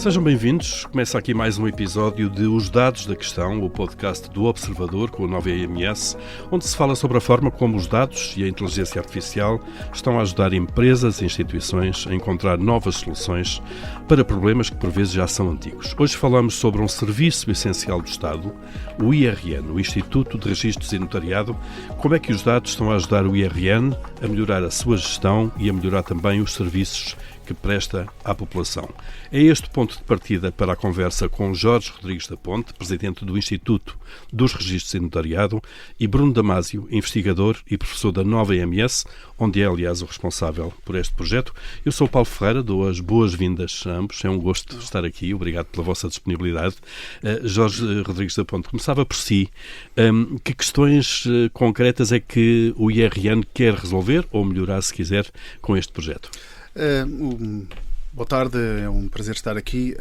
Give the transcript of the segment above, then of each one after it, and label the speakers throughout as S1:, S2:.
S1: Sejam bem-vindos. Começa aqui mais um episódio de Os Dados da Questão, o podcast do Observador com a nova EMS, onde se fala sobre a forma como os dados e a inteligência artificial estão a ajudar empresas e instituições a encontrar novas soluções para problemas que por vezes já são antigos. Hoje falamos sobre um serviço essencial do Estado, o IRN, o Instituto de Registros e Notariado. Como é que os dados estão a ajudar o IRN a melhorar a sua gestão e a melhorar também os serviços que presta à população. É este o ponto de partida para a conversa com Jorge Rodrigues da Ponte, presidente do Instituto dos Registros e Notariado, e Bruno Damasio, investigador e professor da nova EMS, onde é, aliás, o responsável por este projeto. Eu sou o Paulo Ferreira, dou as boas-vindas a ambos. É um gosto estar aqui. Obrigado pela vossa disponibilidade. Jorge Rodrigues da Ponte, começava por si. Que questões concretas é que o IRN quer resolver, ou melhorar, se quiser, com este projeto?
S2: Boa tarde, é um prazer estar aqui.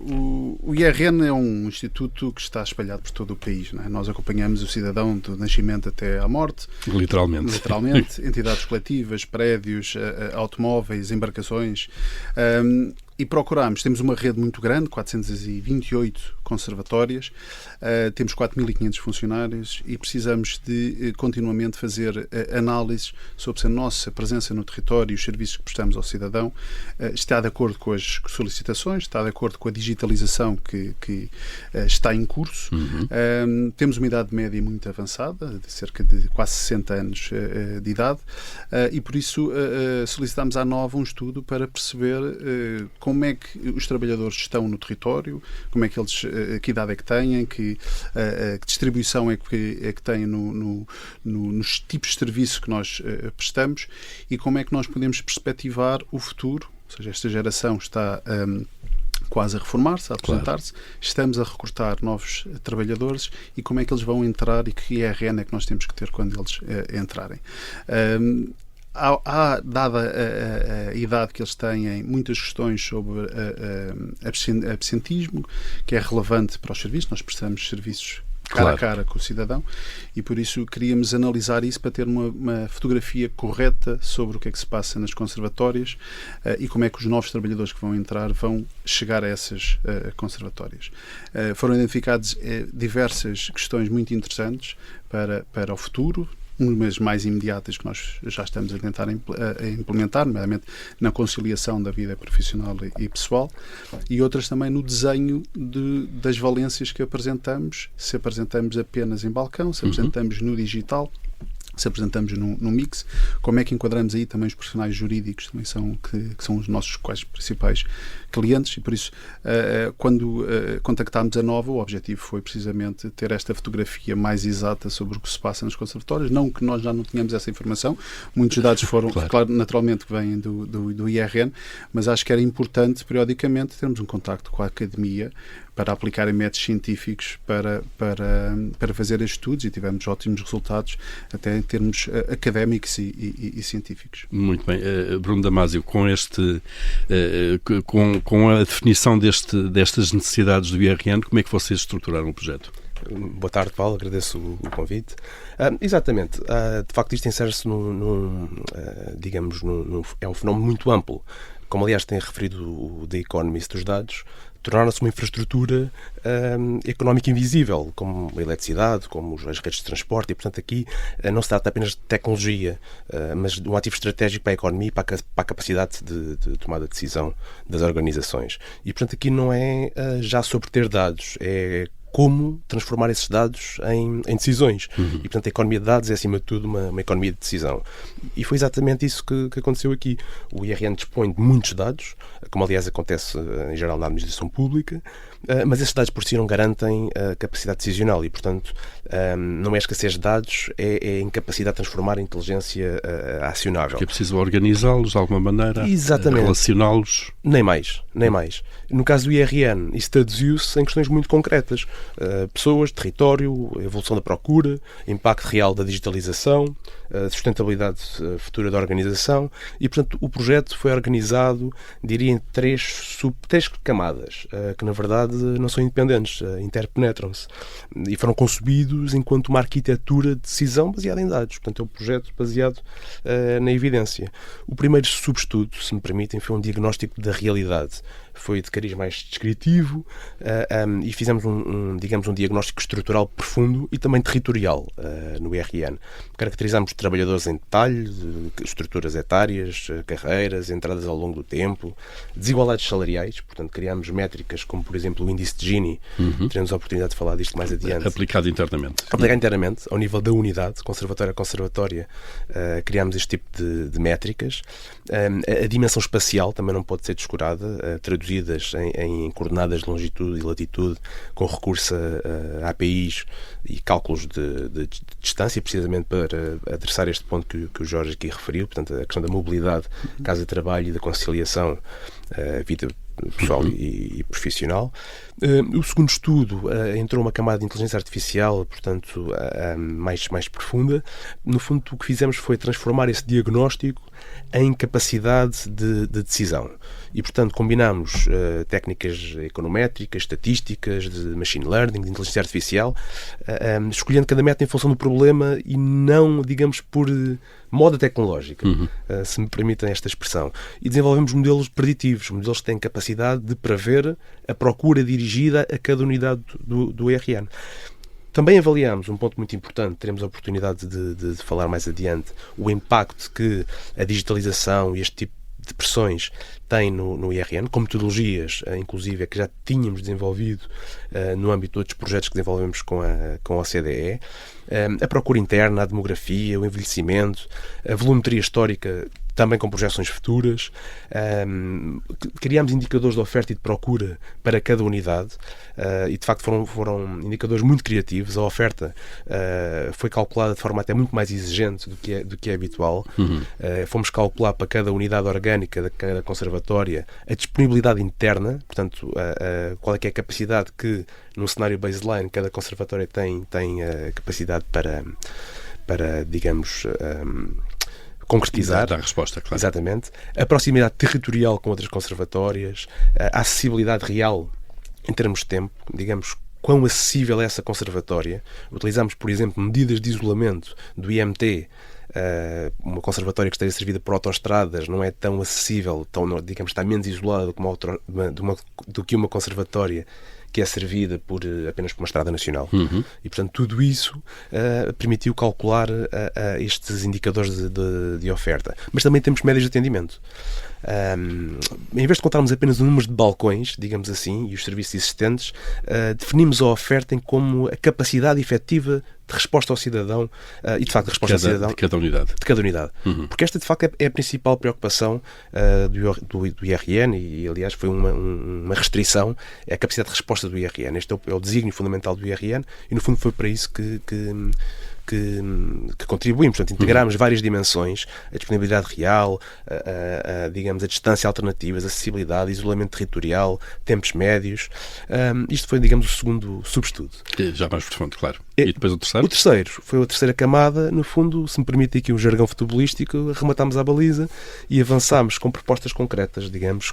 S2: O IRN é um instituto que está espalhado por todo o país. Não é? Nós acompanhamos o cidadão do nascimento até à morte.
S1: Literalmente.
S2: Entidades coletivas, prédios, automóveis, embarcações. E temos uma rede muito grande, 428 conservatórias, temos 4.500 funcionários e precisamos de continuamente fazer análises sobre se a nossa presença no território e os serviços que prestamos ao cidadão está de acordo com as solicitações, está de acordo com a digitalização que está em curso. Temos uma idade média muito avançada, de cerca de quase 60 anos de idade, e por isso solicitamos à Nova um estudo para perceber como é que os trabalhadores estão no território, como é que eles, que idade é que têm, que distribuição é que têm nos tipos de serviço que nós prestamos e como é que nós podemos perspectivar o futuro. Ou seja, esta geração está quase a reformar-se, a aposentar-se, estamos a recrutar novos trabalhadores e como é que eles vão entrar e que IRN é que nós temos que ter quando eles entrarem. Dada a idade que eles têm, muitas questões sobre absentismo, que é relevante para os serviços. Nós prestamos serviços cara a cara com o cidadão e por isso queríamos analisar isso para ter uma fotografia correta sobre o que é que se passa nas conservatórias e como é que os novos trabalhadores que vão entrar vão chegar a essas conservatórias. Foram identificadas diversas questões muito interessantes para o futuro, umas mais imediatas que nós já estamos a tentar implementar, nomeadamente na conciliação da vida profissional e pessoal, e outras também no desenho das valências que apresentamos, se apresentamos apenas em balcão, se apresentamos no digital, se apresentamos no mix, como é que enquadramos aí também os profissionais jurídicos, também que são os nossos quais principais clientes, e por isso quando contactámos a Nova, o objetivo foi precisamente ter esta fotografia mais exata sobre o que se passa nos conservatórios, não que nós já não tenhamos essa informação, muitos dados foram, claro, naturalmente que vêm do IRN, mas acho que era importante periodicamente termos um contacto com a academia para aplicarem métodos científicos para fazer estes estudos e tivemos ótimos resultados até em termos académicos e científicos.
S1: Muito bem. Bruno Damasio, com a definição destas necessidades do IRN, como é que vocês estruturaram o projeto?
S3: Boa tarde, Paulo. Agradeço o convite. Exatamente. De facto, isto insere-se é um fenómeno muito amplo. Como, aliás, tem referido o The Economist dos dados, tornaram-se uma infraestrutura económica invisível, como a eletricidade, como as redes de transporte, e, portanto, aqui não se trata apenas de tecnologia, mas de um ativo estratégico para a economia e para a capacidade de tomada de decisão das organizações. E, portanto, aqui não é já sobre ter dados, é como transformar esses dados em decisões. E, portanto, a economia de dados é, acima de tudo, uma economia de decisão. E foi exatamente isso que aconteceu aqui. O IRN dispõe de muitos dados, como, aliás, acontece em geral na administração pública, mas esses dados por si não garantem a capacidade decisional e, portanto, não é escassez de dados, é a incapacidade de transformar a inteligência acionável.
S1: Que é preciso organizá-los de alguma maneira, relacioná-los.
S3: Nem mais. No caso do IRN, isso traduziu-se em questões muito concretas. Pessoas, território, evolução da procura, impacto real da digitalização, sustentabilidade futura da organização e, portanto, o projeto foi organizado, diria, em três camadas, que na verdade não são independentes, interpenetram-se e foram concebidos enquanto uma arquitetura de decisão baseada em dados. Portanto, é um projeto baseado na evidência. O primeiro subestudo, se me permitem, foi um diagnóstico da realidade. foi de cariz mais descritivo, e fizemos digamos, um diagnóstico estrutural profundo e também territorial no IRN. Caracterizamos trabalhadores em detalhe, estruturas etárias, carreiras, entradas ao longo do tempo, desigualdades salariais, portanto criámos métricas como, por exemplo, o índice de Gini, teremos a oportunidade de falar disto mais adiante.
S1: Aplicado internamente.
S3: Aplicado internamente, ao nível da unidade, conservatória a conservatória, criámos este tipo de métricas. A dimensão espacial também não pode ser descurada, traduzidas em coordenadas de longitude e latitude, com recurso a APIs e cálculos de distância, precisamente para adressar este ponto que o Jorge aqui referiu, portanto, a questão da mobilidade, casa-trabalho e da conciliação, vida pessoal e profissional. O segundo estudo entrou uma camada de inteligência artificial, portanto, mais profunda. No fundo, o que fizemos foi transformar esse diagnóstico em capacidade de decisão. E, portanto, combinámos técnicas econométricas, estatísticas, de machine learning, de inteligência artificial, escolhendo cada método em função do problema e não, digamos, por moda tecnológica, se me permitem esta expressão. E desenvolvemos modelos preditivos, modelos que têm capacidade de prever a procura dirigida a cada unidade do IRN. Também avaliamos um ponto muito importante, teremos a oportunidade de falar mais adiante, o impacto que a digitalização e este tipo de pressões tem no IRN, com metodologias, inclusive, que já tínhamos desenvolvido no âmbito de outros projetos que desenvolvemos com a OCDE. A procura interna, a demografia, o envelhecimento, a volumetria histórica, também com projeções futuras. Criámos indicadores de oferta e de procura para cada unidade e, de facto, foram indicadores muito criativos. A oferta foi calculada de forma até muito mais exigente do que é habitual. Fomos calcular para cada unidade orgânica da cada conservatória a disponibilidade interna, portanto, qual é que é a capacidade que, num cenário baseline, cada conservatória tem a capacidade para digamos, concretizar.
S1: Dar resposta, claro.
S3: Exatamente. A proximidade territorial com outras conservatórias, a acessibilidade real em termos de tempo, digamos, quão acessível é essa conservatória. Utilizamos, por exemplo, medidas de isolamento do IMT. Uma conservatória que esteja servida por autoestradas não é tão acessível, digamos, está menos isolada do que uma conservatória que é servida apenas por uma estrada nacional. E, portanto, tudo isso permitiu calcular estes indicadores de oferta. Mas também temos médias de atendimento. Em vez de contarmos apenas o número de balcões, digamos assim, e os serviços existentes, definimos a oferta como a capacidade efetiva de resposta ao cidadão e, de facto, de resposta ao cidadão
S1: de cada unidade.
S3: De cada unidade. Porque esta, de facto, é a principal preocupação do IRN e, aliás, foi uma restrição, é a capacidade de resposta do IRN. Este é o desígnio fundamental do IRN e, no fundo, foi para isso que contribuímos. Portanto, integramos várias dimensões, a disponibilidade real, digamos, a distância alternativas, a acessibilidade, isolamento territorial, tempos médios. Isto foi, digamos, o segundo subestudo.
S1: Já mais profundo, claro. E depois o terceiro?
S3: O terceiro foi a terceira camada. No fundo, se me permite aqui um jargão futebolístico, arrematámos à baliza e avançámos com propostas concretas, digamos,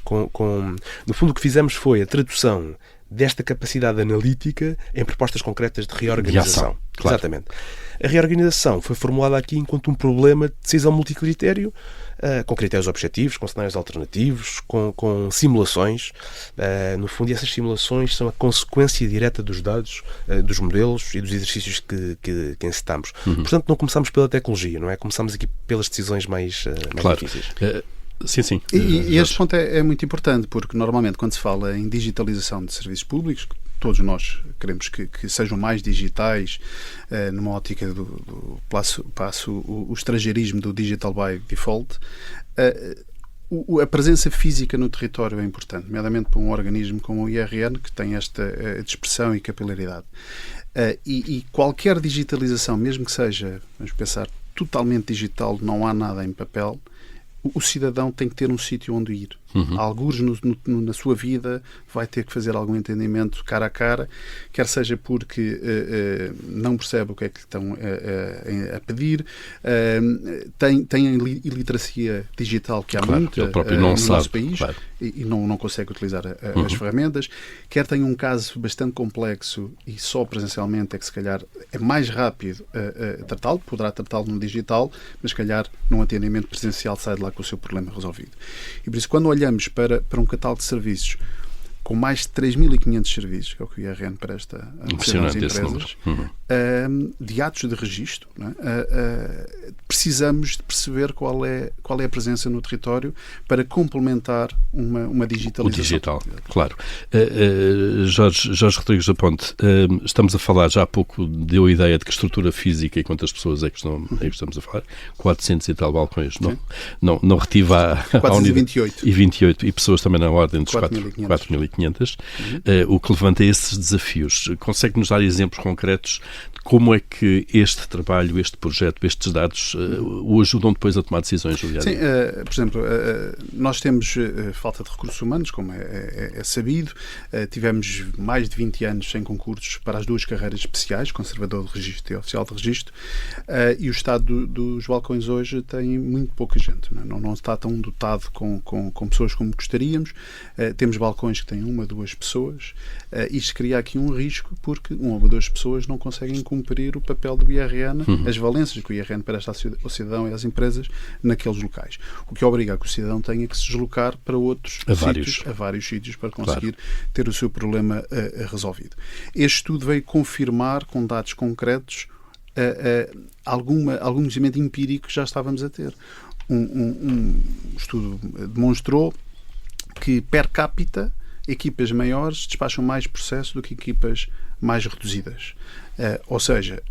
S3: no fundo o que fizemos foi a tradução desta capacidade analítica em propostas concretas de reorganização.
S1: Claro.
S3: Exatamente. A reorganização foi formulada aqui enquanto um problema de decisão multicritério, com critérios objetivos, com cenários alternativos, com simulações. No fundo, essas simulações são a consequência direta dos dados, dos modelos e dos exercícios que encetamos. Portanto, não começamos pela tecnologia, não é? Começamos aqui pelas decisões mais
S1: claro.
S3: difíceis.
S1: Sim.
S2: E este ponto é muito importante, porque normalmente quando se fala em digitalização de serviços públicos, todos nós queremos que sejam mais digitais, numa ótica do passo o estrangeirismo do digital by default. A presença física no território é importante, nomeadamente para um organismo como o IRN, que tem esta dispersão e capilaridade. E qualquer digitalização, mesmo que seja, vamos pensar, totalmente digital, não há nada em papel, o cidadão tem que ter um sítio onde ir. Algures na sua vida vai ter que fazer algum entendimento cara a cara, quer seja porque não percebe o que é que lhe estão a pedir, tem iliteracia digital, que há muita
S1: ele próprio não
S2: no
S1: sabe,
S2: nosso país,
S1: claro.
S2: e não consegue utilizar as ferramentas, quer tenha um caso bastante complexo e só presencialmente é que se calhar é mais rápido tratá-lo, poderá tratá-lo no digital, mas se calhar num atendimento presencial sai de lá com o seu problema resolvido. E por isso, quando olhamos para um catálogo de serviços com mais de 3.500 serviços, que é o que o IRN presta às empresas, de atos de registro, não é? Precisamos de perceber qual é a presença no território para complementar uma digitalização.
S1: O digital, claro. Jorge Rodrigues da Ponte, estamos a falar, já há pouco deu a ideia de que estrutura física e quantas pessoas é que estamos a falar? 400 e tal balcões. Não retive a
S2: 428.
S1: E 28. E pessoas também na ordem dos 4.500. O que levanta esses desafios. Consegue-nos dar exemplos concretos de como é que este trabalho, este projeto, estes dados o ajudam depois a tomar decisões no dia a dia?
S2: Sim, por exemplo, nós temos falta de recursos humanos, como é sabido. Tivemos mais de 20 anos sem concursos para as duas carreiras especiais, conservador de registro e oficial de registro, e o estado dos balcões hoje tem muito pouca gente. Não está tão dotado com pessoas como gostaríamos. Temos balcões que têm 1 ou 2 pessoas. Isto cria aqui um risco, porque 1 ou 2 pessoas não conseguem cumprir o papel do IRN, as valências que o IRN presta ao cidadão e às empresas naqueles locais. O que obriga a que o cidadão tenha que se deslocar para outros vários sítios para conseguir ter o seu problema resolvido. Este estudo veio confirmar com dados concretos algum conhecimento empírico que já estávamos a ter. Um estudo demonstrou que per capita equipas maiores despacham mais processo do que equipas mais reduzidas. Ou seja,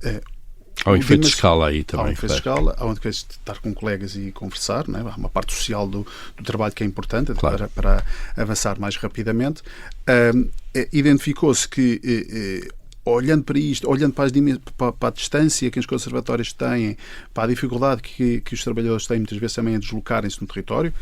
S1: há um efeito de escala aí também.
S2: Há um efeito de escala, há um efeito de estar com colegas e conversar, não é? Há uma parte social do trabalho que é importante para avançar mais rapidamente. Identificou-se que olhando para isto, olhando para a distância que os conservatórios têm, para a dificuldade que os trabalhadores têm muitas vezes também a deslocarem-se no território.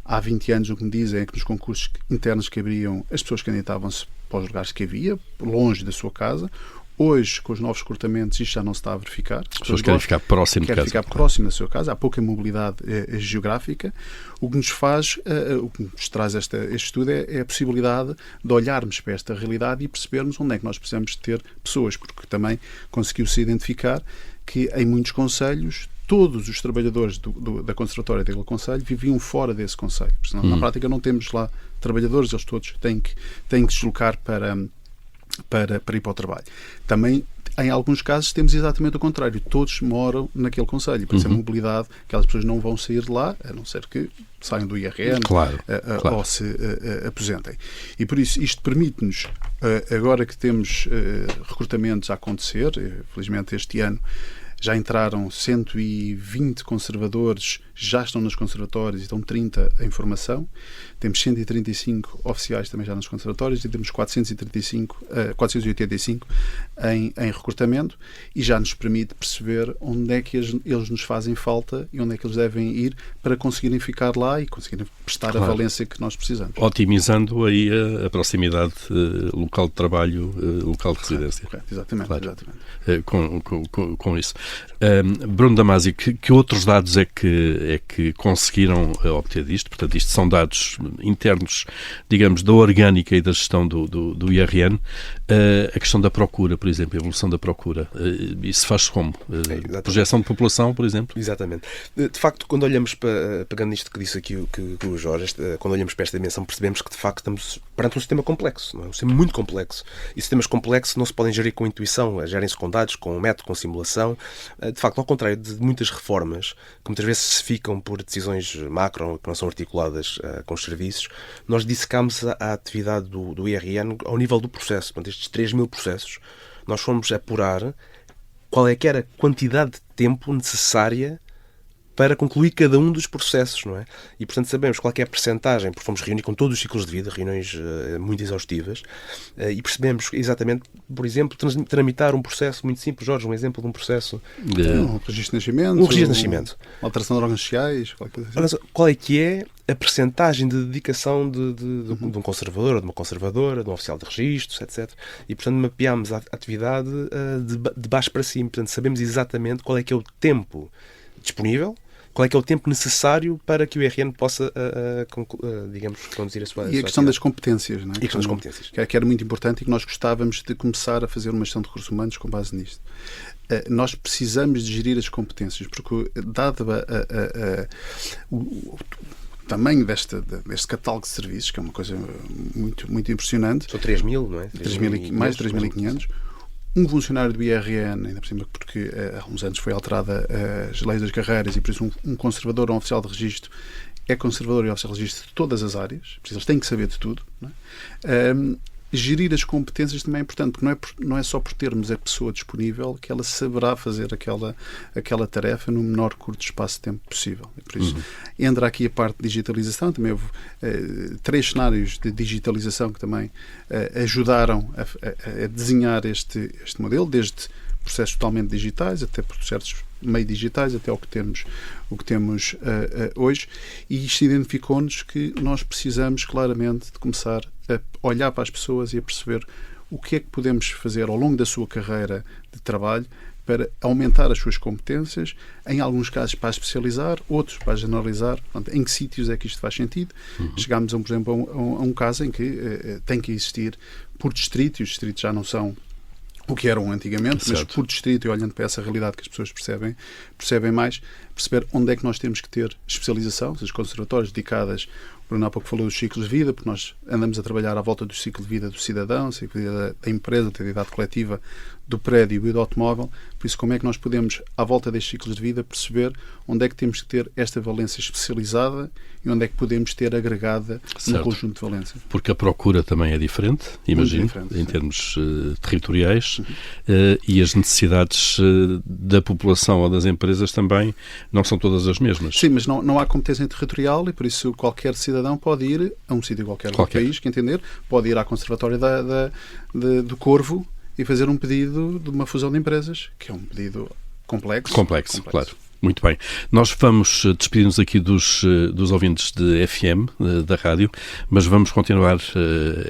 S2: Há 20 anos o que me dizem é que nos concursos internos que abriam, as pessoas candidatavam-se para os lugares que havia, longe da sua casa. Hoje, com os novos recrutamentos, isto já não se está a verificar.
S1: As pessoas querem ficar próximo de casa.
S2: Querem ficar próximo da sua casa. Há pouca mobilidade geográfica. O que nos traz este estudo é a possibilidade de olharmos para esta realidade e percebermos onde é que nós precisamos de ter pessoas, porque também conseguiu-se identificar que em muitos concelhos todos os trabalhadores da conservatória daquele concelho viviam fora desse concelho. Senão, na prática, não temos lá trabalhadores, eles todos têm que deslocar para ir para o trabalho. Também, em alguns casos, temos exatamente o contrário. Todos moram naquele concelho. Por isso, a mobilidade, aquelas pessoas não vão sair de lá, a não ser que saiam do IRN ou se aposentem. E por isso, isto permite-nos, agora que temos recrutamentos a acontecer, felizmente este ano, já entraram 120 conservadores, já estão nos conservatórios e estão 30 em formação. Temos 135 oficiais também já nos conservatórios e temos 485 em recrutamento, e já nos permite perceber onde é que eles nos fazem falta e onde é que eles devem ir para conseguirem ficar lá e conseguirem prestar a valência que nós precisamos.
S1: Otimizando aí a proximidade local de trabalho, local de residência.
S2: Correto, exatamente.
S1: Com isso. Bruno Damasio, que outros dados é que conseguiram obter disto? Portanto, isto são dados internos, digamos, da orgânica e da gestão do IRN. A questão da procura, por exemplo, a evolução da procura. Isso faz como? Projeção de população, por exemplo?
S3: Exatamente. De facto, quando olhamos pegando nisto que disse aqui que o Jorge, quando olhamos para esta dimensão, percebemos que, de facto, estamos perante um sistema complexo. Não é? Um sistema muito complexo. E sistemas complexos não se podem gerir com intuição, gerem-se com dados, com método, com simulação. De facto, ao contrário de muitas reformas, que muitas vezes se ficam por decisões macro, que não são articuladas com os serviços, nós dissecámos a atividade do IRN ao nível do processo. Portanto, estes 3.000 processos, nós fomos apurar qual é que era a quantidade de tempo necessária para concluir cada um dos processos, não é? E, portanto, sabemos qual é que é a percentagem, porque fomos reunir com todos os ciclos de vida, reuniões muito exaustivas, e percebemos exatamente, por exemplo, tramitar um processo muito simples. Jorge, um exemplo de um processo...
S2: Um registro de nascimento.
S3: Um registro de nascimento.
S2: Uma alteração de órgãos sociais, qualquer coisa assim.
S3: Qual é que é a percentagem de dedicação de um conservador, ou de uma conservadora, de um oficial de registros, etc. E, portanto, mapeámos a atividade de baixo para cima. Portanto, sabemos exatamente qual é que é o tempo disponível, qual é que é o tempo necessário para que o IRN possa, digamos, conduzir a sua
S2: E a questão das competências, não é?
S3: E a questão das competências.
S2: Que era muito importante e que nós gostávamos de começar a fazer uma gestão de recursos humanos com base nisto. Nós precisamos de gerir as competências, porque, dado tamanho deste catálogo de serviços, que é uma coisa muito, muito impressionante.
S3: São 3.000, não é?
S2: Mais de 3.500. Um funcionário do IRN, ainda por cima, porque há uns anos foi alterada as leis das carreiras e por isso um conservador ou um oficial de registro é conservador e oficial de registro de todas as áreas. Eles têm que saber de tudo. Não é? Gerir as competências também é importante, porque não é só por termos a pessoa disponível que ela saberá fazer aquela tarefa no menor curto espaço de tempo possível. E por isso entra aqui a parte de digitalização. Também houve 3 cenários de digitalização que também ajudaram a desenhar este modelo, desde processos totalmente digitais até processos meio digitais, até o que temos hoje, e isto identificou-nos que nós precisamos claramente de começar a olhar para as pessoas e a perceber o que é que podemos fazer ao longo da sua carreira de trabalho para aumentar as suas competências, em alguns casos para especializar, outros para generalizar. Portanto, em que sítios é que isto faz sentido? Chegámos, por exemplo, a um caso em que tem que existir por distrito, e os distritos já não são o que eram antigamente, mas por distrito, e olhando para essa realidade que as pessoas percebem mais, perceber onde é que nós temos que ter especialização, os conservatórios dedicadas. O Bruno há pouco falou dos ciclos de vida, porque nós andamos a trabalhar à volta do ciclo de vida do cidadão, ciclo de vida da empresa, da atividade coletiva, do prédio e do automóvel. Por isso, como é que nós podemos, à volta destes ciclos de vida, perceber onde é que temos que ter esta valência especializada e onde é que podemos ter agregada um conjunto de valências.
S1: Porque a procura também é diferente, imagino, em termos territoriais, e as necessidades da população ou das empresas também não são todas as mesmas.
S2: Sim, mas não há competência territorial e por isso qualquer cidadão pode ir a um sítio qualquer do país, que entender, pode ir à Conservatória do Corvo e fazer um pedido de uma fusão de empresas, que é um pedido complexo.
S1: Complexo, claro. Muito bem. Nós vamos despedir-nos aqui dos ouvintes de FM, da rádio, mas vamos continuar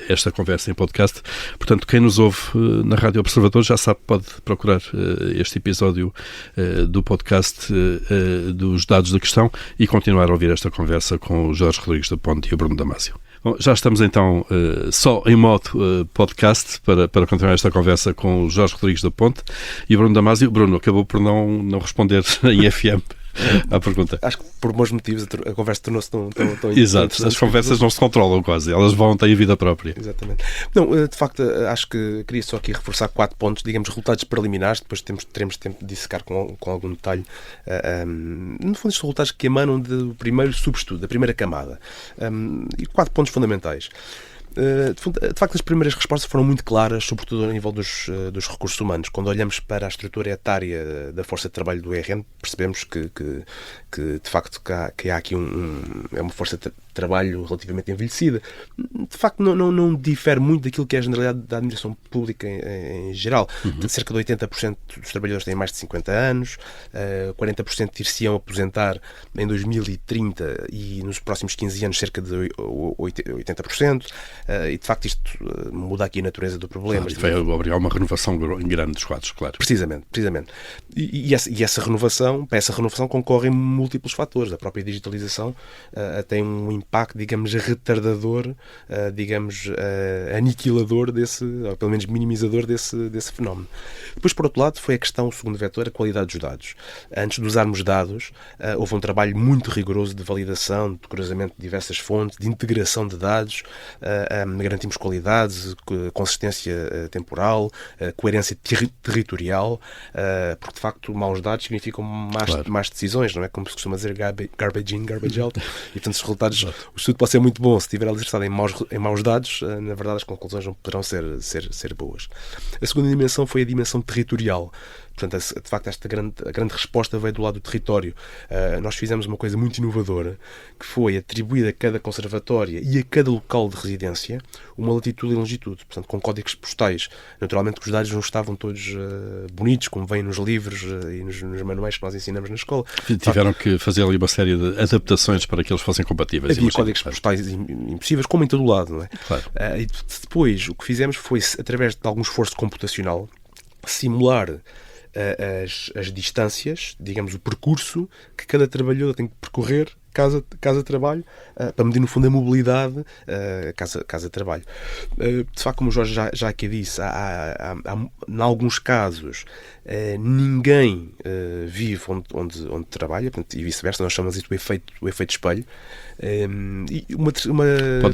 S1: esta conversa em podcast. Portanto, quem nos ouve na Rádio Observador já sabe, pode procurar este episódio do podcast dos Dados da Questão e continuar a ouvir esta conversa com o Jorge Rodrigues da Ponte e o Bruno Damasio. Bom, já estamos então só em modo podcast para continuar esta conversa com o Jorge Rodrigues da Ponte e o Bruno Damasio. Bruno acabou por não responder em FM à pergunta.
S3: Acho que por bons motivos a conversa tornou-se tão
S1: Exato, as conversas não se controlam quase, elas vão ter vida própria.
S3: Exatamente. Não, de facto, acho que queria só aqui reforçar 4 pontos, digamos, resultados preliminares, depois teremos tempo de dissecar com algum detalhe. No fundo, estes resultados que emanam do primeiro subestudo, da primeira camada. E 4 pontos fundamentais. De facto, as primeiras respostas foram muito claras, sobretudo a nível dos recursos humanos. Quando olhamos para a estrutura etária da força de trabalho do IRN, percebemos que de facto que há aqui é uma força de trabalho relativamente envelhecida. De facto, não difere muito daquilo que é a generalidade da administração pública em geral. Cerca de 80% dos trabalhadores têm mais de 50 anos, 40% ir-se-ão aposentar em 2030 e nos próximos 15 anos cerca de 80%. E de facto isto muda aqui a natureza do problema.
S1: Claro, vai obrigar uma renovação grande dos quadros, claro.
S3: Precisamente. E essa renovação, para essa renovação concorrem múltiplos fatores. A própria digitalização tem um impacto, digamos, retardador, digamos, aniquilador ou pelo menos minimizador desse fenómeno. Depois, por outro lado, foi a questão, o segundo vetor, a qualidade dos dados. Antes de usarmos dados, houve um trabalho muito rigoroso de validação, de cruzamento de diversas fontes, de integração de dados. Garantimos qualidade, consistência temporal, coerência territorial, porque de facto maus dados significam más decisões, não é? Como se costuma dizer, garbage in, garbage out. E portanto, os resultados, o estudo pode ser muito bom, se estiver alicerçado em maus dados, na verdade as conclusões não poderão ser boas. A segunda dimensão foi a dimensão territorial. Portanto, de facto, a grande resposta veio do lado do território. Nós fizemos uma coisa muito inovadora, que foi atribuir a cada conservatória e a cada local de residência uma latitude e longitude, portanto, com códigos postais. Naturalmente que os dados não estavam todos bonitos, como vêm nos livros e nos manuais que nós ensinamos na escola.
S1: Tiveram que fazer ali uma série de adaptações para que eles fossem compatíveis.
S3: Havia códigos postais impossíveis, como em todo o lado, não é?
S1: Claro.
S3: E depois, o que fizemos foi, através de algum esforço computacional, simular as distâncias, digamos, o percurso que cada trabalhador tem que percorrer casa-trabalho, para medir, no fundo, a mobilidade casa-trabalho. De facto, como o Jorge já aqui disse, em alguns casos, ninguém vive onde trabalha, portanto, e vice-versa. Nós chamamos isso o efeito espelho.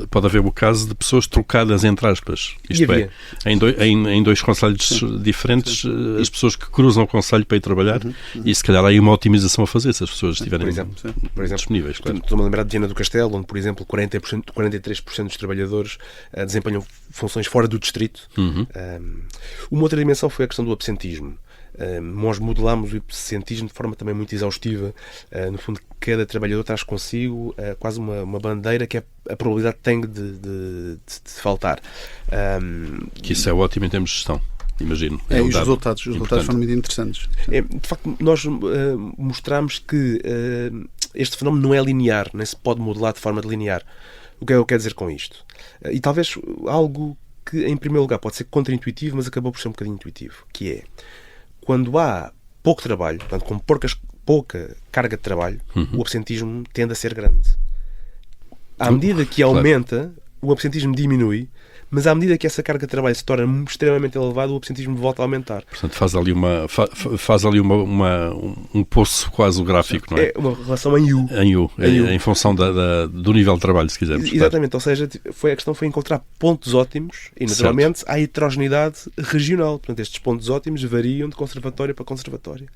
S1: Pode haver o caso de pessoas trocadas, entre aspas. Isto é, em dois concelhos diferentes, as pessoas que cruzam o concelho para ir trabalhar, e se calhar há aí uma otimização a fazer, se as pessoas estiverem disponíveis. Claro.
S3: Estou-me a lembrar de Viana do Castelo, onde, por exemplo, 43% dos trabalhadores desempenham funções fora do distrito. Uma outra dimensão foi a questão do absentismo. Nós modelámos o absentismo de forma também muito exaustiva. No fundo, cada trabalhador traz consigo quase uma bandeira que é a probabilidade que tem de faltar.
S1: Que isso é ótimo em termos de gestão, imagino.
S2: E os resultados foram muito interessantes.
S3: De facto, nós mostramos que este fenómeno não é linear, nem se pode modelar de forma linear. O que é que eu quero dizer com isto? E talvez algo que, em primeiro lugar, pode ser contraintuitivo, mas acabou por ser um bocadinho intuitivo, que é quando há pouco trabalho, portanto, com pouca carga de trabalho, o absentismo tende a ser grande. À medida que aumenta, o absentismo diminui, mas à medida que essa carga de trabalho se torna extremamente elevada, o absentismo volta a aumentar.
S1: Portanto, faz ali um poço quase gráfico, não é?
S3: É uma relação em U.
S1: Em função do nível de trabalho, se quisermos.
S3: Exatamente, ou seja, a questão foi encontrar pontos ótimos e, naturalmente, há heterogeneidade regional. Portanto, estes pontos ótimos variam de conservatório para conservatório.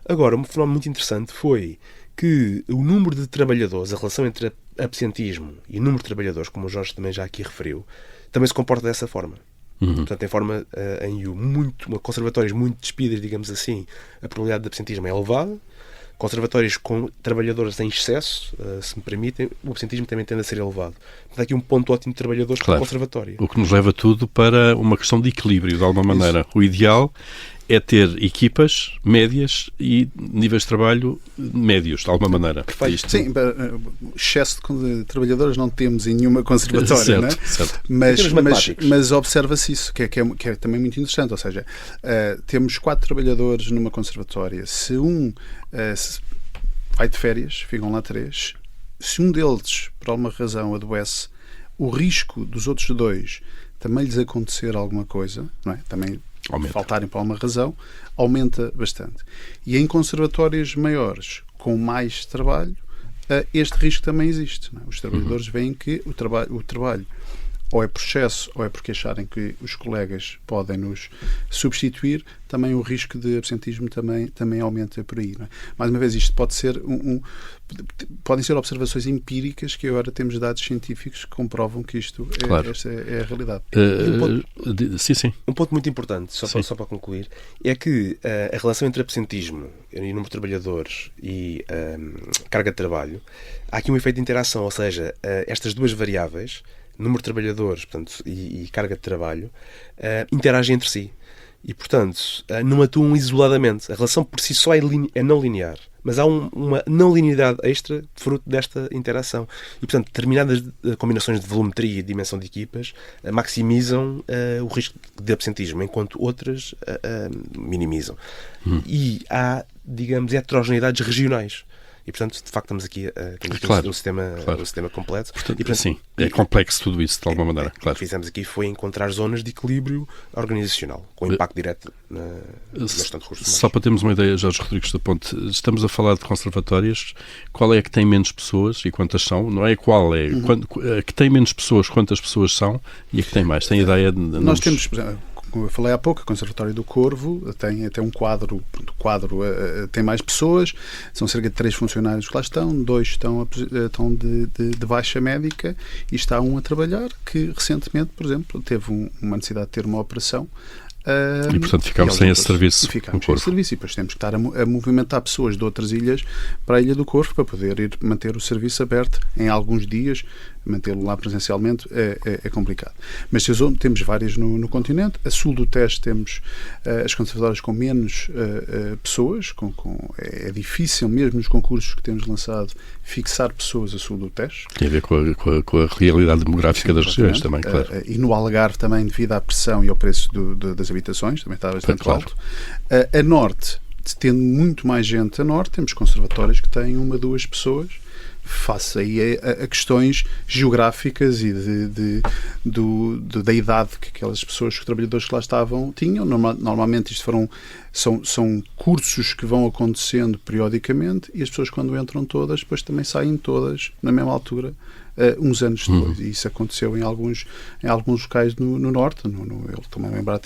S3: Agora, um fenómeno muito interessante foi que o número de trabalhadores, a relação entre absentismo e número de trabalhadores, como o Jorge também já aqui referiu, também se comporta dessa forma. Portanto, em forma em U, conservatórios muito despidas, digamos assim, a probabilidade de absentismo é elevada. Conservatórios com trabalhadores em excesso, se me permitem, o absentismo também tende a ser elevado. Portanto, há aqui um ponto ótimo de trabalhadores para o conservatório.
S1: O que nos leva tudo para uma questão de equilíbrio, de alguma maneira. Isso. O ideal é ter equipas médias e níveis de trabalho médios, de alguma maneira.
S2: Perfeito. Sim, excesso de trabalhadores não temos em nenhuma conservatória, não é?
S1: Certo.
S2: Mas observa-se isso, que é também muito interessante. Ou seja, temos 4 trabalhadores numa conservatória. Se um vai de férias, ficam lá 3. Se um deles, por alguma razão, adoece, o risco dos outros 2 também lhes acontecer alguma coisa, não é? Também faltarem por alguma razão, aumenta bastante. E em conservatórios maiores, com mais trabalho, este risco também existe. Não é? Os trabalhadores veem que o trabalho ou é por excesso ou é porque acharem que os colegas podem nos substituir, também o risco de absentismo também aumenta por aí. Não é? Mais uma vez, isto pode ser podem ser observações empíricas que agora temos dados científicos que comprovam que esta é a realidade.
S1: Um
S3: ponto muito importante, só para concluir, é que a relação entre absentismo e número de trabalhadores e carga de trabalho, há aqui um efeito de interação, ou seja, estas duas variáveis, número de trabalhadores, portanto, e carga de trabalho, interagem entre si. E, portanto, não atuam isoladamente. A relação por si só é não linear. Mas há uma não linearidade extra fruto desta interação. E, portanto, determinadas combinações de volumetria e dimensão de equipas maximizam o risco de absentismo, enquanto outras minimizam. E há, digamos, heterogeneidades regionais. E, portanto, de facto, estamos aqui um sistema completo.
S1: Portanto, sim, é complexo tudo isso, de alguma maneira.
S3: O que fizemos aqui foi encontrar zonas de equilíbrio organizacional, com impacto direto na gestão de recursos humanos.
S1: Só para termos uma ideia, Jorge Rodrigues da Ponte, estamos a falar de conservatórias. Qual é que tem menos pessoas e quantas são? Não é qual é. A que tem menos pessoas, quantas pessoas são, e a que tem mais? Tem ideia de...
S2: Nós temos... Como eu falei há pouco, o Conservatório do Corvo tem até um quadro. O quadro tem mais pessoas, são cerca de 3 funcionários que lá estão, 2 estão de baixa médica e está um a trabalhar que recentemente, por exemplo, teve uma necessidade de ter uma operação.
S1: E, portanto, ficámos sem esse serviço.
S2: E depois temos que estar a movimentar pessoas de outras ilhas para a Ilha do Corvo para poder ir manter o serviço aberto em alguns dias. Mantê-lo lá presencialmente é complicado. Mas temos várias no continente. A sul do Tejo temos as conservatórias com menos pessoas. É difícil, mesmo nos concursos que temos lançado, fixar pessoas a sul do Tejo.
S1: Tem a ver com a realidade demográfica das regiões também, claro.
S2: E no Algarve também, devido à pressão e ao preço das habitações, também está bastante alto. A norte tendo muito mais gente a norte, temos conservatórios que têm 1, 2 pessoas, face aí a questões geográficas e da idade que aquelas pessoas, os trabalhadores que lá estavam, tinham. Normalmente isto são cursos que vão acontecendo periodicamente e as pessoas, quando entram todas, depois também saem todas na mesma altura, uns anos depois. E isso aconteceu em alguns locais no norte. Eu estou-me a lembrar,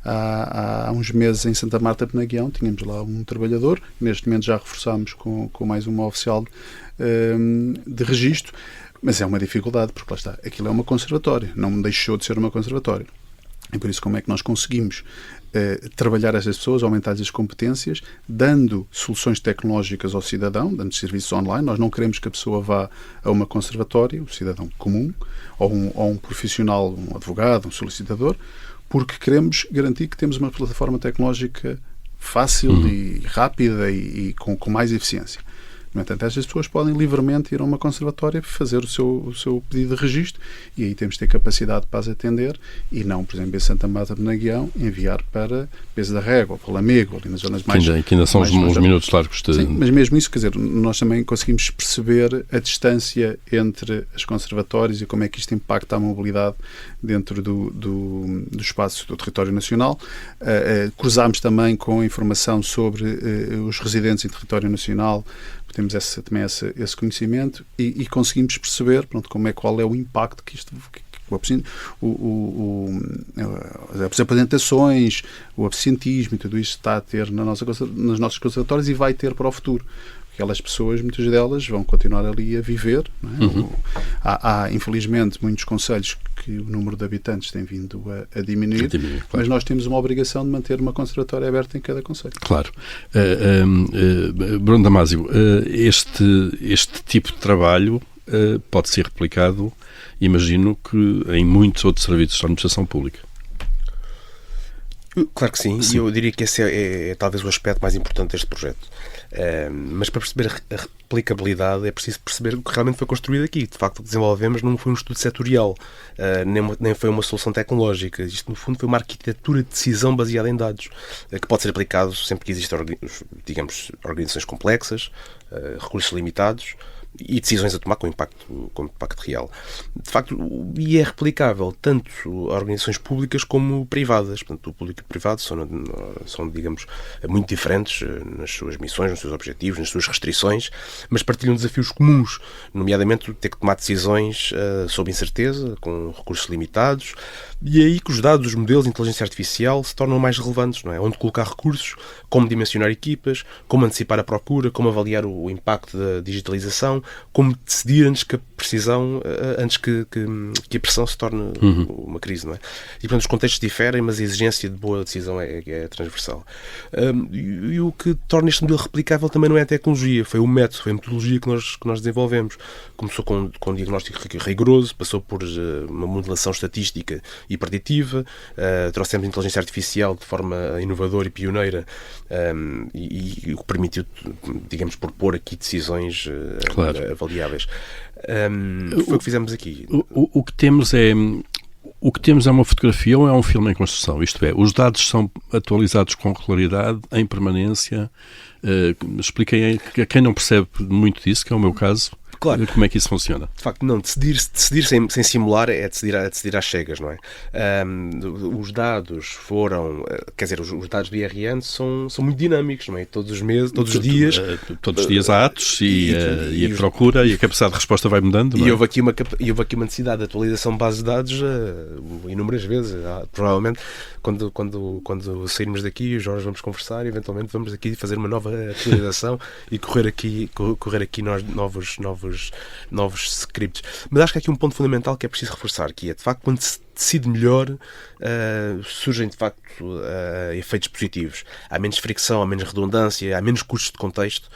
S2: há uns meses em Santa Marta, Penaguião, tínhamos lá um trabalhador. Neste momento já reforçámos com mais uma oficial de registro, mas é uma dificuldade, porque lá está, aquilo é uma conservatória, não deixou de ser uma conservatória. E por isso, como é que nós conseguimos trabalhar essas pessoas, aumentar as competências, dando soluções tecnológicas ao cidadão, dando serviços online? Nós não queremos que a pessoa vá a uma conservatória, o cidadão comum, ou um profissional, um advogado, um solicitador, porque queremos garantir que temos uma plataforma tecnológica fácil e rápida e com mais eficiência. No entanto, estas pessoas podem livremente ir a uma conservatória fazer o seu pedido de registro e aí temos de ter capacidade para as atender e não, por exemplo, em Santa Marta de Naguião, enviar para Pesa da Régua, para Lamego, ali nas zonas mais...
S1: Que ainda são uns minutos largos de...
S2: Sim, mas mesmo isso, quer dizer, nós também conseguimos perceber a distância entre as conservatórias e como é que isto impacta a mobilidade dentro do espaço do território nacional. Cruzámos também com a informação sobre os residentes em território nacional, temos também esse conhecimento e conseguimos perceber qual é o impacto que isto... as apresentações, o absentismo e tudo isto está a ter nas nossas conservatórias e vai ter para o futuro. Aquelas pessoas, muitas delas, vão continuar ali a viver. Não é? Há, infelizmente, muitos concelhos que o número de habitantes tem vindo a diminuir, claro. Mas nós temos uma obrigação de manter uma conservatória aberta em cada concelho.
S1: Claro. Bruno Damasio, este tipo de trabalho pode ser replicado, imagino que em muitos outros serviços da administração pública.
S3: Claro que sim, e eu diria que esse é talvez o aspecto mais importante deste projeto. Mas para perceber a replicabilidade é preciso perceber o que realmente foi construído aqui. De facto, o que desenvolvemos não foi um estudo setorial, nem foi uma solução tecnológica. Isto, no fundo, foi uma arquitetura de decisão baseada em dados, que pode ser aplicado sempre que existem, digamos, organizações complexas, recursos limitados, e decisões a tomar com impacto real. De facto, e é replicável tanto a organizações públicas como privadas. Portanto, o público e o privado são, digamos, muito diferentes nas suas missões, nos seus objetivos, nas suas restrições, mas partilham desafios comuns, nomeadamente ter que tomar decisões sob incerteza, com recursos limitados, e é aí que os dados, os modelos de inteligência artificial se tornam mais relevantes, não é? Onde colocar recursos, como dimensionar equipas, como antecipar a procura, como avaliar o impacto da digitalização, como decidir antes que a precisão, antes que a pressão se torne uma crise, não é? E, portanto, os contextos diferem, mas a exigência de boa decisão é transversal. E o que torna este modelo replicável também não é a tecnologia, foi o método, foi a metodologia que nós desenvolvemos. Começou com um diagnóstico rigoroso, passou por uma modelação estatística e preditiva, trouxemos inteligência artificial de forma inovadora e pioneira, e o que permitiu, digamos, propor aqui decisões avaliáveis. Foi o que fizemos aqui.
S1: O que temos é uma fotografia ou é um filme em construção? Isto é, os dados são atualizados com regularidade, em permanência. Expliquem a quem não percebe muito disso, que é o meu caso. Claro. Como é que isso funciona?
S3: De facto, não. Decidir sem simular é decidir às cegas, não é? Os dados foram... Quer dizer, os dados do IRN são muito dinâmicos, não é? Todos os meses, todos os dias...
S1: Todos os dias há atos e a procura e a capacidade de resposta vai mudando, não é?
S3: E houve aqui uma necessidade de atualização de bases de dados inúmeras vezes. Provavelmente, quando sairmos daqui, Jorge, vamos conversar e eventualmente vamos aqui fazer uma nova atualização e correr aqui novos scripts. Mas acho que há aqui um ponto fundamental que é preciso reforçar, que é, de facto, quando se decide melhor, surgem, de facto, efeitos positivos. Há menos fricção, há menos redundância, há menos custos de contexto,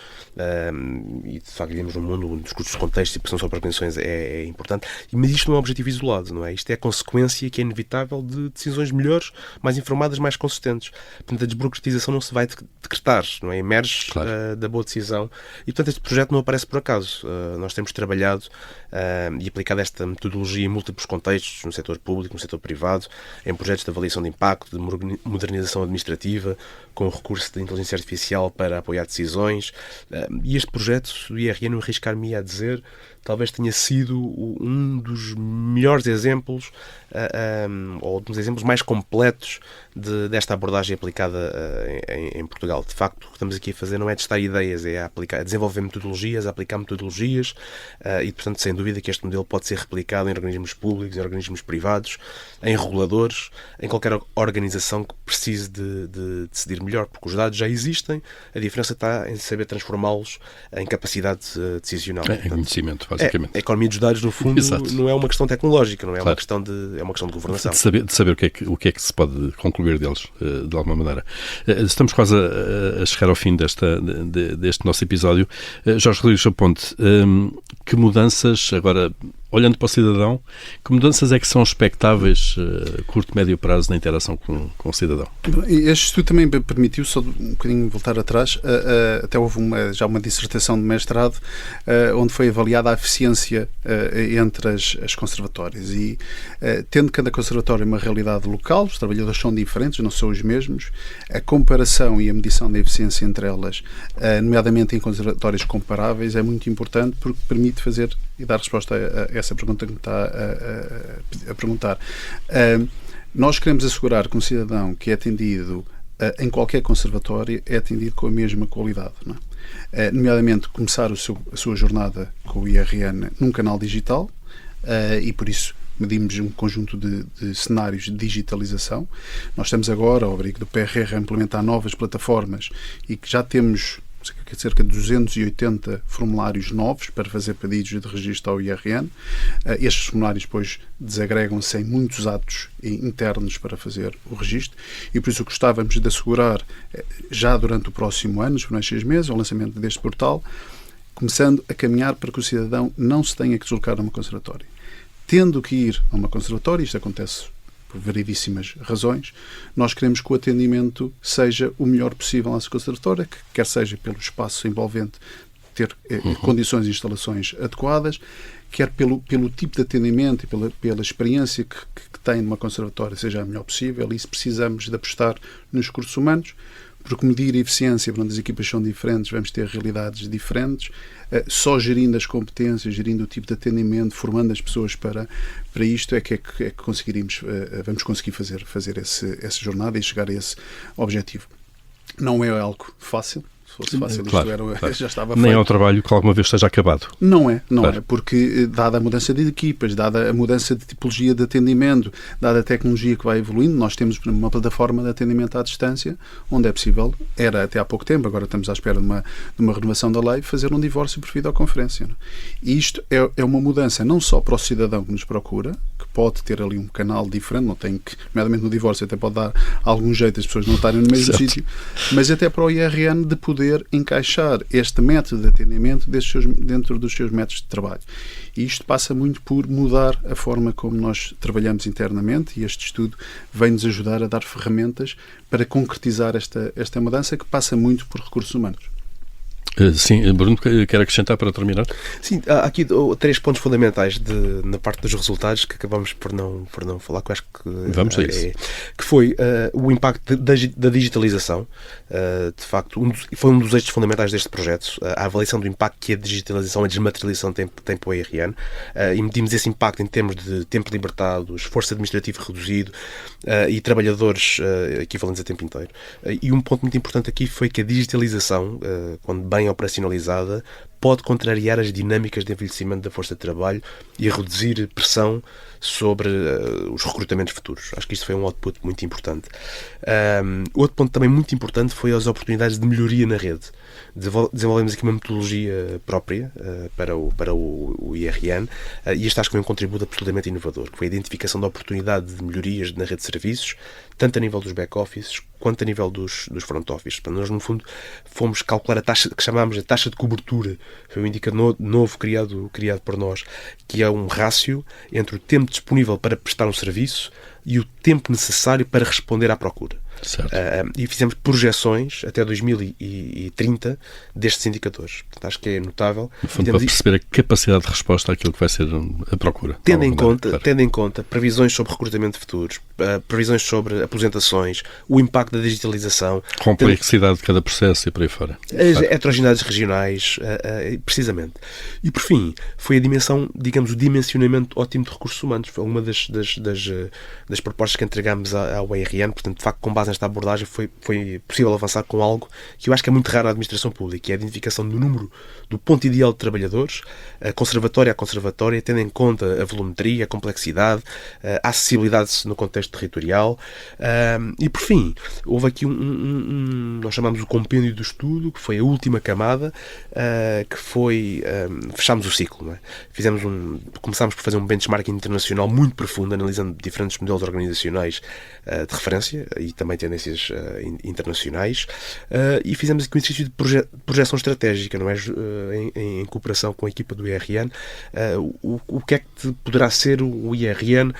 S3: e, de facto, vivemos num mundo onde os custos de contexto e pressão sobre organizações é importante, mas isto não é um objetivo isolado, não é? Isto é a consequência que é inevitável de decisões melhores, mais informadas, mais consistentes. Portanto, a desburocratização não se vai decretar, não é? Emerge da boa decisão, e, portanto, este projeto não aparece por acaso. nós temos trabalhado e aplicado esta metodologia em múltiplos contextos, no setor público, no setor privado, em projetos de avaliação de impacto, de modernização administrativa, com o recurso de inteligência artificial para apoiar decisões. E este projeto do IRN, eu arriscar-me a dizer, talvez tenha sido um dos melhores exemplos, ou dos exemplos mais completos desta abordagem aplicada em Portugal. De facto, o que estamos aqui a fazer não é testar ideias, é a desenvolver metodologias, a aplicar metodologias, e, portanto, sem dúvida que este modelo pode ser replicado em organismos públicos, em organismos privados, em reguladores, em qualquer organização que precise de decidir melhor, porque os dados já existem, a diferença está em saber transformá-los em capacidade decisional.
S1: Em conhecimento, basicamente.
S3: A economia dos dados, no fundo, não é uma questão tecnológica, não é?
S1: Claro.
S3: É uma questão de governação.
S1: De saber o que é que se pode concluir deles, de alguma maneira. Estamos quase a chegar ao fim deste nosso episódio. Jorge Rodrigues Aponte, que mudanças, agora, olhando para o cidadão, que mudanças é que são expectáveis a curto e médio prazo na interação com o cidadão?
S2: Este estudo também me permitiu, só um bocadinho voltar atrás, até houve já uma dissertação de mestrado onde foi avaliada a eficiência entre as conservatórias e, tendo cada conservatório uma realidade local, os trabalhadores são diferentes, não são os mesmos, a comparação e a medição da eficiência entre elas, nomeadamente em conservatórios comparáveis, é muito importante porque permite fazer e dar resposta a essa pergunta que me está a perguntar. Nós queremos assegurar que um cidadão que é atendido em qualquer conservatório é atendido com a mesma qualidade, não é? Nomeadamente começar a sua jornada com o IRN num canal digital, e por isso medimos um conjunto de cenários de digitalização. Nós estamos agora, ao abrigo do PRR, a implementar novas plataformas e que já temos cerca de 280 formulários novos para fazer pedidos de registro ao IRN. Estes formulários depois desagregam-se em muitos atos internos para fazer o registro e por isso gostávamos de assegurar já durante o próximo ano, nos primeiros 6 meses, o lançamento deste portal, começando a caminhar para que o cidadão não se tenha que deslocar a uma conservatória. Tendo que ir a uma conservatória, isto acontece por variedíssimas razões, nós queremos que o atendimento seja o melhor possível à nossa conservatória, quer seja pelo espaço envolvente, ter condições e instalações adequadas, quer pelo tipo de atendimento e pela experiência que tem numa conservatória seja a melhor possível, e se precisamos de apostar nos recursos humanos, porque medir a eficiência, quando as equipas são diferentes, vamos ter realidades diferentes. Só gerindo as competências, gerindo o tipo de atendimento, formando as pessoas para isto, é que vamos conseguir fazer essa jornada e chegar a esse objetivo. Não é algo fácil. Se fosse fácil,
S1: claro.
S2: Já estava feito.
S1: Nem é um trabalho que alguma vez esteja acabado.
S2: Não é, porque dada a mudança de equipas, dada a mudança de tipologia de atendimento, dada a tecnologia que vai evoluindo, nós temos uma plataforma de atendimento à distância, onde é possível, era até há pouco tempo, agora estamos à espera de uma renovação da lei, fazer um divórcio por videoconferência. Não? E isto é uma mudança não só para o cidadão que nos procura, que pode ter ali um canal diferente, não tem que, nomeadamente no divórcio, até pode dar algum jeito as pessoas não estarem no mesmo sítio, mas até para o IRN de poder encaixar este método de atendimento dentro dos seus métodos de trabalho. E isto passa muito por mudar a forma como nós trabalhamos internamente, e este estudo vem-nos ajudar a dar ferramentas para concretizar esta mudança, que passa muito por recursos humanos.
S1: Sim, Bruno, quer acrescentar para terminar?
S3: Sim, há aqui 3 pontos fundamentais na parte dos resultados que acabamos por não falar, que eu acho que
S1: vamos a isso.
S3: Que foi o impacto da digitalização. De facto, foi um dos eixos fundamentais deste projeto, a avaliação do impacto que a digitalização e a desmaterialização tem para o IRN, e medimos esse impacto em termos de tempo libertado, esforço administrativo reduzido e trabalhadores equivalentes a tempo inteiro. E um ponto muito importante aqui foi que a digitalização, quando bem operacionalizada, pode contrariar as dinâmicas de envelhecimento da força de trabalho e reduzir pressão sobre os recrutamentos futuros. Acho que isto foi um output muito importante. Outro ponto também muito importante foi as oportunidades de melhoria na rede. Desenvolvemos aqui uma metodologia própria para o IRN, e este acho que foi um contributo absolutamente inovador, que foi a identificação da oportunidade de melhorias na rede de serviços, tanto a nível dos back-offices quanto a nível dos front-offices. Nós, no fundo, fomos calcular a taxa que chamámos a taxa de cobertura. Foi um indicador novo criado por nós, que é um rácio entre o tempo disponível para prestar um serviço e o tempo necessário para responder à procura.
S1: E
S3: fizemos projeções até 2030 destes indicadores. Portanto, acho que é notável.
S1: No fundo, para perceber a capacidade de resposta àquilo que vai ser a procura.
S3: Tendo em conta previsões sobre recrutamento de futuros, previsões sobre aposentações, o impacto da digitalização,
S1: complexidade de cada processo e por aí fora.
S3: As heterogeneidades regionais, precisamente. E, por fim, foi a dimensão, digamos, o dimensionamento ótimo de recursos humanos. Foi uma das propostas que entregámos ao IRN. Portanto, de facto, com base nesta abordagem, foi possível avançar com algo que eu acho que é muito raro na administração pública, que é a identificação do número, do ponto ideal de trabalhadores, conservatória a conservatória, tendo em conta a volumetria, a complexidade, a acessibilidade no contexto territorial. E, por fim, houve aqui nós chamamos o compêndio do estudo, que foi a última camada, que foi... fechámos o ciclo. Não é? Começámos por fazer um benchmarking internacional muito profundo, analisando diferentes modelos organizacionais de referência e também tendências internacionais, e fizemos aqui um exercício de projeção estratégica, não é? Em cooperação com a equipa do IRN, o que é que poderá ser o IRN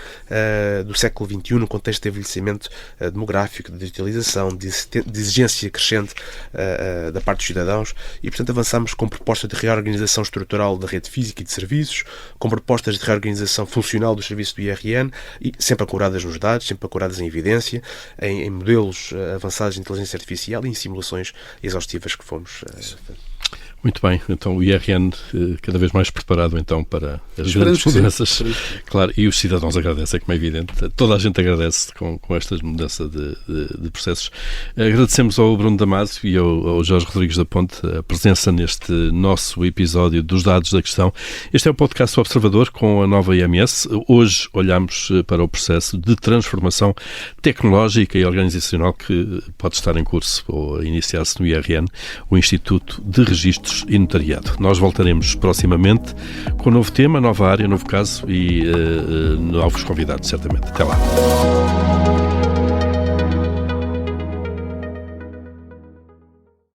S3: do século XXI no contexto de envelhecimento demográfico, de digitalização, de exigência crescente da parte dos cidadãos, e portanto avançamos com propostas de reorganização estrutural da rede física e de serviços, com propostas de reorganização funcional dos serviços do IRN, e sempre ancoradas nos dados, sempre ancoradas em evidência, em modelos avançados de inteligência artificial e em simulações exaustivas que fomos...
S1: Muito bem, então o IRN cada vez mais preparado então para as grandes mudanças. Claro, e os cidadãos agradecem, como é evidente. Toda a gente agradece com esta mudança de processos. Agradecemos ao Bruno Damasio e ao Jorge Rodrigues da Ponte a presença neste nosso episódio dos Dados da Questão. Este é o podcast do Observador com a nova IMS. Hoje olhamos para o processo de transformação tecnológica e organizacional que pode estar em curso ou a iniciar-se no IRN, o Instituto de Registros e Notariado. Nós voltaremos proximamente com um novo tema, nova área, novo caso e novos convidados, certamente. Até lá.